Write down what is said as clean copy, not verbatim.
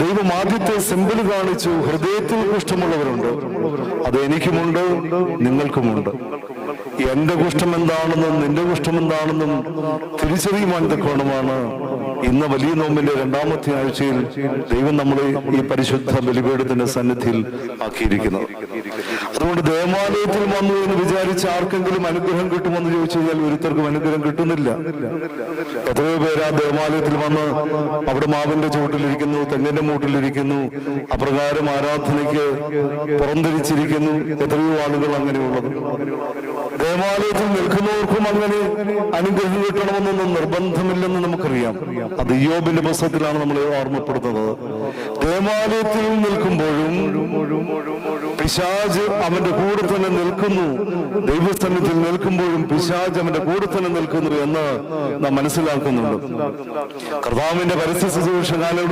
ദൈവം ആദ്യത്തെ സിമ്പിൾ കാണിച്ചു. ഹൃദയത്തിൽ കുഷ്ഠമുള്ളവരുണ്ട്, അത് എനിക്കുമുണ്ട്, നിങ്ങൾക്കുമുണ്ട്. എന്റെ കുഷ്ഠം എന്താണെന്നും നിന്റെ കുഷ്ഠം എന്താണെന്നും തിരിച്ചറിയുവാൻ തക്കവണ്ണമാണ് ഇന്ന് വലിയ നോമ്പിന്റെ രണ്ടാമത്തെ ആഴ്ചയിൽ ദൈവം നമ്മളെ ഈ പരിശുദ്ധ ബലിപീഠത്തിന്റെ സന്നിധിയിൽ ആക്കിയിരിക്കുന്നത്. അതുകൊണ്ട് ദേവാലയത്തിൽ വന്നു എന്ന് വിചാരിച്ച് ആർക്കെങ്കിലും അനുഗ്രഹം കിട്ടുമെന്ന് ചോദിച്ചു കഴിഞ്ഞാൽ ഒരുത്തർക്കും അനുഗ്രഹം കിട്ടുന്നില്ല. എത്രയോ പേര് ആ ദേവാലയത്തിൽ വന്ന് അവിടെ മാവിന്റെ ചുവട്ടിലിരിക്കുന്നു, തെങ്ങിന്റെ മൂട്ടിലിരിക്കുന്നു, അപ്രകാരം ആരാധനയ്ക്ക് പുറംതിരിച്ചിരിക്കുന്നു. എത്രയോ ആളുകൾ അങ്ങനെയുള്ളത്. ദേവാലയത്തിൽ നിൽക്കുന്നവർക്കും അങ്ങനെ അനുഗ്രഹം കിട്ടണമെന്നൊന്നും നിർബന്ധമില്ലെന്ന് നമുക്കറിയാം. അത് ഇയ്യോബിന്റെ പുസ്തകത്തിലാണ് നമ്മളെ ഓർമ്മപ്പെടുത്തുന്നത്. ദേവാലയത്തിൽ നിൽക്കുമ്പോഴും പിശാച് അവന്റെ കൂടെ തന്നെ നിൽക്കുന്നു. ദൈവസന്നിധിയിൽ നിൽക്കുമ്പോഴും പിശാച് അവന്റെ കൂടെ തന്നെ നിൽക്കുന്നു എന്ന് നാം മനസ്സിലാക്കുന്നുണ്ട്. കർത്താവിന്റെ പരസ്യ ശുശ്രൂഷ കാലം